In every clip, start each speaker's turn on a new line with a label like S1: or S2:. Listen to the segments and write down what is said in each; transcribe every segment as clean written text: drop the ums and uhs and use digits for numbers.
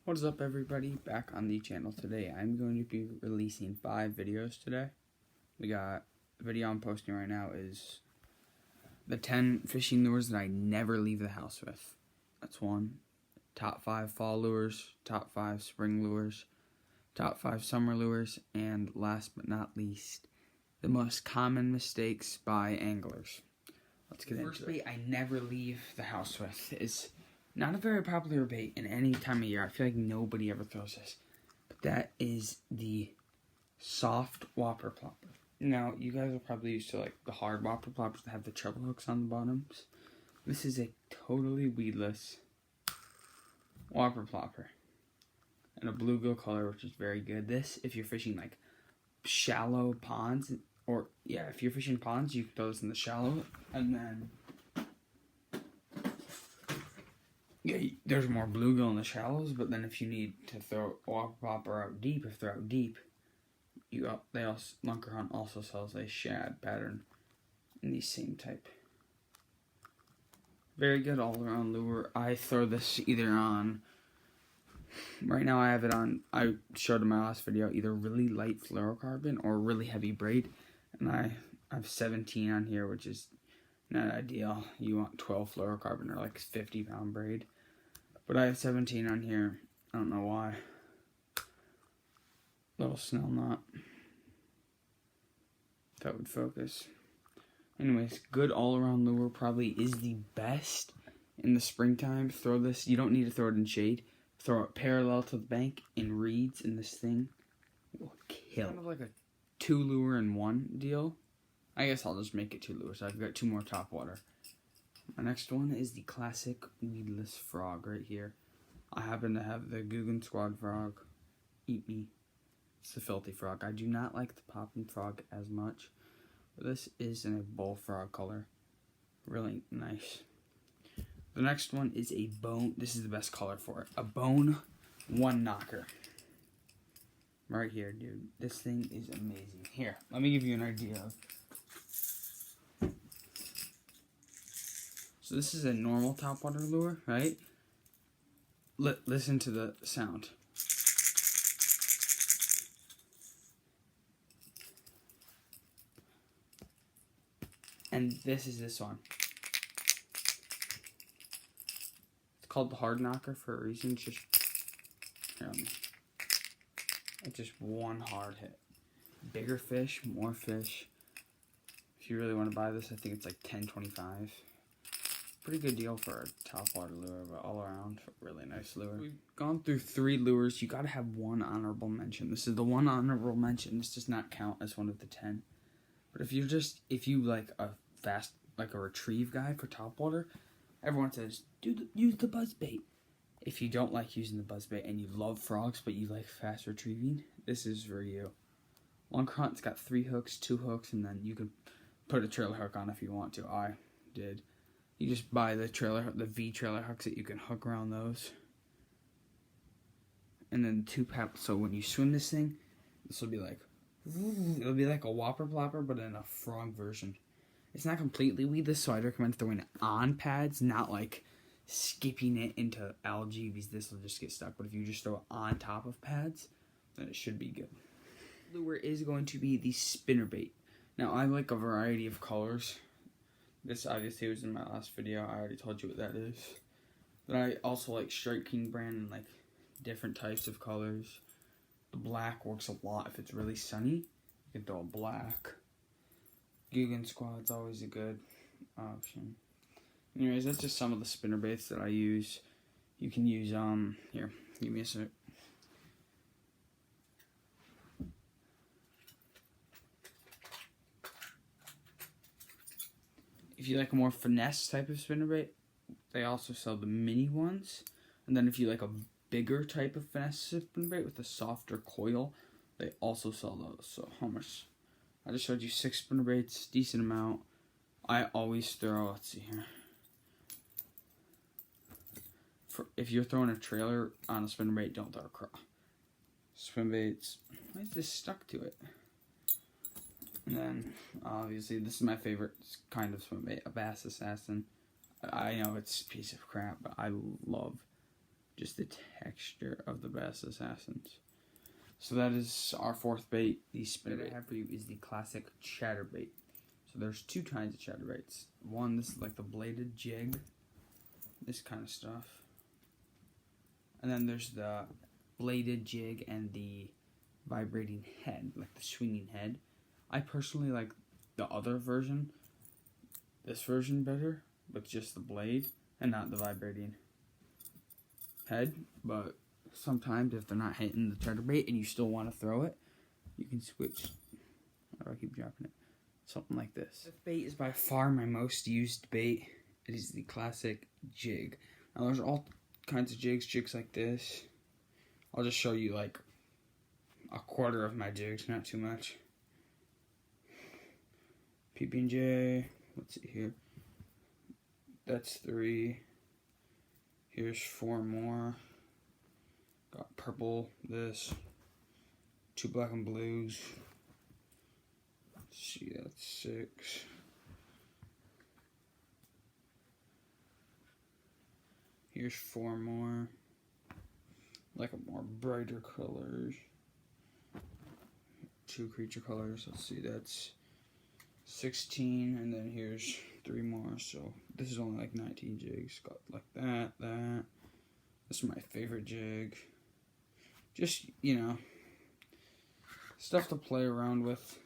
S1: What is up, everybody? Back on the channel today. I'm going to be releasing 5 videos today. We got the video I'm posting right now is the 10 fishing lures that I never leave the house with. That's one. Top 5 fall lures, top 5 spring lures, top 5 summer lures, and last but not least, the most common mistakes by anglers. Let's get into it. First bait I never leave the house with is not a very popular bait in any time of year. I feel like nobody ever throws this. But that is the soft whopper plopper. Now, you guys are probably used to like the hard whopper ploppers that have the treble hooks on the bottoms. This is a totally weedless whopper plopper. And a bluegill color, which is very good. This, if you're fishing like shallow ponds, or yeah, if you're fishing ponds, you can throw this in the shallow, and then yeah, there's more bluegill in the shallows, but then if you need to throw a whopper plopper out deep, if they're out deep, they also, Lunker Hunt also sells a shad pattern in the same type. Very good all around lure. I throw this either on, right now I have it on, I showed in my last video, either really light fluorocarbon or really heavy braid, and I have 17 on here, which is not ideal. You want 12 fluorocarbon or like 50-pound braid. But I have 17 on here. I don't know why. Little snell knot. That would focus. Anyways, good all-around lure. Probably is the best in the springtime. Throw this. You don't need to throw it in shade. Throw it parallel to the bank in reeds, and this thing will kill. Kind of like a 2 lure in 1 deal. I guess I'll just make it 2 lures. I've got 2 more top water. My next one is the classic weedless frog right here. I happen to have the Guggen Squad frog. Eat me. It's the filthy frog. I do not like the popping frog as much. But this is in a bullfrog color. Really nice. The next one is a bone. This is the best color for it. A bone 1 knocker. Right here, dude. This thing is amazing. Here, let me give you an idea of. So this is a normal topwater lure, right? Listen to the sound. And this is this one. It's called the hard knocker for a reason. It's just, it's just 1 hard hit. Bigger fish, more fish. If you really want to buy this, I think it's like $10.25. Pretty good deal for a topwater lure, but all around, really nice lure. We've gone through 3 lures. You gotta have 1 honorable mention. This is the 1 honorable mention. This does not count as one of the 10. But if you like a fast, like a retrieve guy for topwater, everyone says, use the Buzzbait. If you don't like using the Buzzbait and you love frogs, but you like fast retrieving, this is for you. Lunker Hunt's got 3 hooks, 2 hooks, and then you can put a trailer hook on if you want to. I did. You just buy the V trailer hooks that you can hook around those. And then 2 paddles. So when you swim this thing, this will be like, it'll be like a whopper plopper, but in a frog version. It's not completely weedless, so I'd recommend throwing it on pads, not like skipping it into algae, because this will just get stuck. But if you just throw it on top of pads, then it should be good. Lure is going to be the spinnerbait. Now, I like a variety of colors. This obviously was in my last video. I already told you what that is. But I also like Strike King brand and like different types of colors. The black works a lot if it's really sunny. You can throw a black. Guggen Squad's always a good option. Anyways, that's just some of the spinnerbaits that I use. You can use, here, give me a sec. If you like a more finesse type of spinnerbait, they also sell the mini ones. And then if you like a bigger type of finesse spinnerbait with a softer coil, they also sell those. So how much? I just showed you 6 spinnerbaits, decent amount. I always throw, let's see here. If you're throwing a trailer on a spinnerbait, don't throw a craw. Spinnerbaits, why is this stuck to it? And then, obviously, this is my favorite kind of spinnerbait, a Bass Assassin. I know it's a piece of crap, but I love just the texture of the Bass Assassins. So that is our fourth bait. The spinnerbait I have for you is the classic Chatterbait. So there's two kinds of Chatterbaits. One, this is like the bladed jig, this kind of stuff. And then there's the bladed jig and the vibrating head, like the swinging head. I personally like the other version, this version better, with just the blade and not the vibrating head. But sometimes if they're not hitting the Chatterbait and you still want to throw it, you can switch. How do I keep dropping it? Something like this. This bait is by far my most used bait. It is the classic jig. Now there's all kinds of jigs like this. I'll just show you like a quarter of my jigs, not too much. PB&J, let's see here. That's 3. Here's 4 more. Got purple, this. 2 black and blues. Let's see, that's 6. Here's 4 more. Like a more brighter colors. 2 creature colors. Let's see, that's 16, and then here's 3 more. So this is only like 19 jigs. Got like that. This is my favorite jig. Just, you know, stuff to play around with.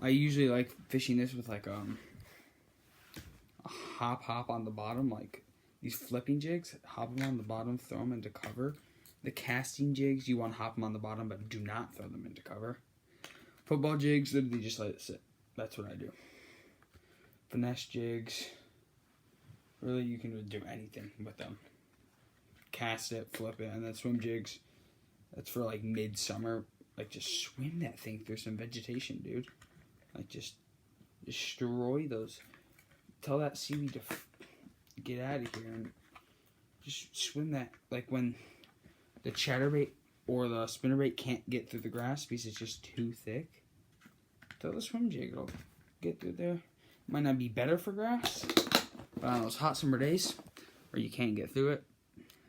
S1: I usually like fishing this with like a hop on the bottom, like these flipping jigs. Hop them on the bottom, throw them into cover. The casting jigs, you want to hop them on the bottom, but do not throw them into cover. Football jigs, literally just let it sit. That's what I do. Finesse jigs, really you can do anything with them. Cast it, flip it, and then swim jigs. That's for like midsummer. Like just swim that thing through some vegetation, dude. Like just destroy those. Tell that seaweed to get out of here and just swim that. Like when the Chatterbait or the spinnerbait can't get through the grass because it's just too thick, throw the swim jig. It'll get through there. Might not be better for grass, but on those hot summer days where you can't get through it,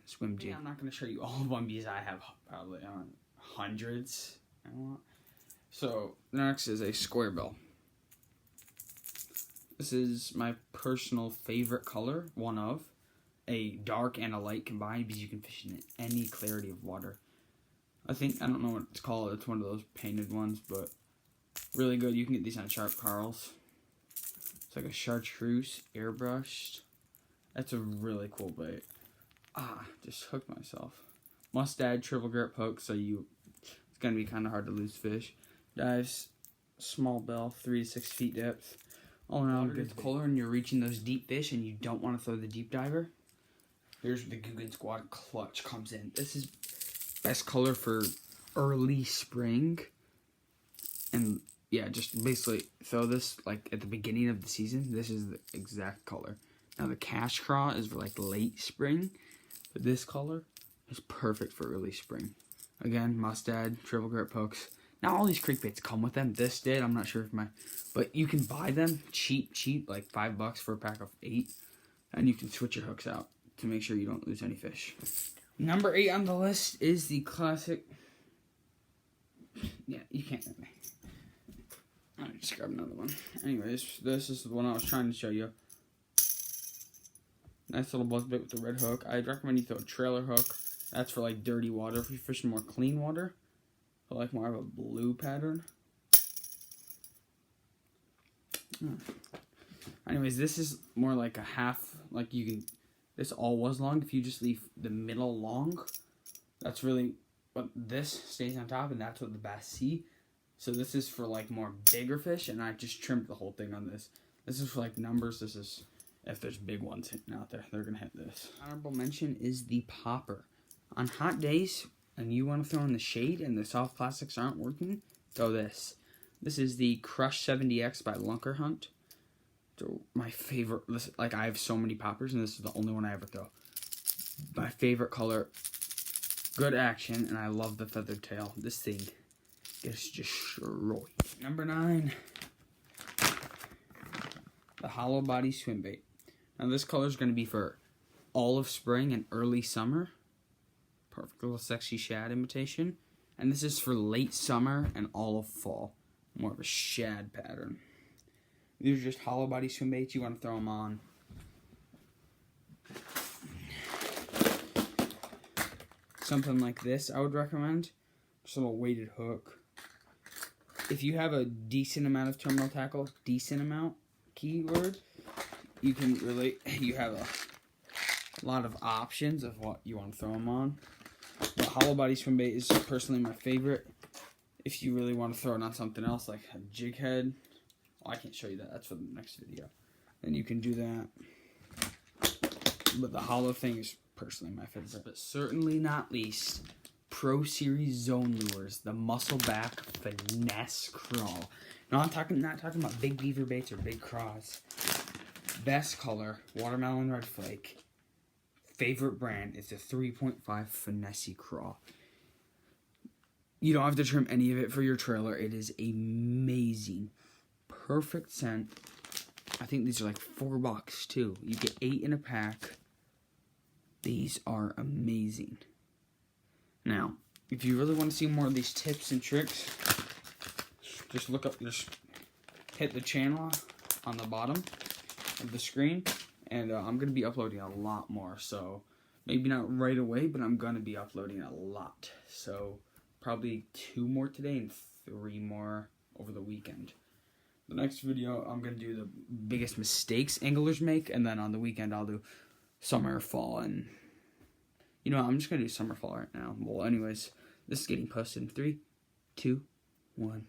S1: swim jig. I'm not going to show you all of them because I have probably hundreds. So next is a Squarebill. This is my personal favorite color, one of. A dark and a light combined because you can fish in any clarity of water. I don't know what it's called. It's one of those painted ones, but really good. You can get these on Sharp Carls. It's like a chartreuse airbrushed. That's a really cool bait. Just hooked myself. Must add triple grip hook, so it's gonna be kind of hard to lose fish. Dives, small bill, 3 to 6 feet depth. All in all, it gets colder and you're reaching those deep fish and you don't want to throw the deep diver. Here's the Guggen Squad clutch comes in. This is best color for early spring. And yeah, just basically throw this like at the beginning of the season. This is the exact color. Now the Cash Craw is for like late spring. But this color is perfect for early spring. Again, must add triple grip hooks. Now all these creek baits come with them. This did. I'm not sure if but you can buy them cheap, like $5 for a pack of 8. And you can switch your hooks out to make sure you don't lose any fish. Number 8 on the list is the classic. Yeah, you can't let me. I'll just grab another one. Anyways, this is the one I was trying to show you. Nice little buzzbait with the red hook. I'd recommend you throw a trailer hook. That's for like dirty water. If you're fishing more clean water, I like more of a blue pattern. Anyways, this is more like a half. Like you can. This all was long. If you just leave the middle long, that's really what this stays on top, and that's what the bass see. So this is for like more bigger fish, and I just trimmed the whole thing on this. This is for like numbers. This is if there's big ones hitting out there, they're gonna hit this. Honorable mention is the Plopper. On hot days, and you want to throw in the shade, and the soft plastics aren't working, throw this. This is the Crush 70X by Lunker Hunt. So my favorite. Like I have so many poppers, and this is the only one I ever throw. My favorite color. Good action, and I love the feathered tail. This thing gets destroyed. Number 9. The Hollow Body Swim Bait. Now this color is going to be for all of spring and early summer. Perfect little sexy shad imitation. And this is for late summer and all of fall. More of a shad pattern. These are just hollow body swim baits. You want to throw them on something like this, I would recommend. Just a little weighted hook. If you have a decent amount of terminal tackle, decent amount, keyword, you have a lot of options of what you want to throw them on. But hollow body swim bait is personally my favorite. If you really want to throw it on something else, like a jig head, I can't show you that. That's for the next video. Then you can do that. But the hollow thing is personally my favorite. But certainly not least, Pro Series Zone Lures, the Muscleback Finesse Crawl. No, I'm not talking about big beaver baits or big craws. Best color, watermelon red flake. Favorite brand is the 3.5 Finesse Crawl. You don't have to trim any of it for your trailer. It is amazing. Perfect scent. I think these are like $4 too. You get 8 in a pack. These are amazing. Now, if you really want to see more of these tips and tricks, just hit the channel on the bottom of the screen, and I'm going to be uploading a lot more. So maybe not right away, but I'm going to be uploading a lot. So probably 2 more today and 3 more over the weekend. The next video, I'm going to do the biggest mistakes anglers make, and then on the weekend, I'll do summer, fall, and you know, I'm just going to do summer, fall right now. Well, anyways, this is getting posted in 3, 2, 1.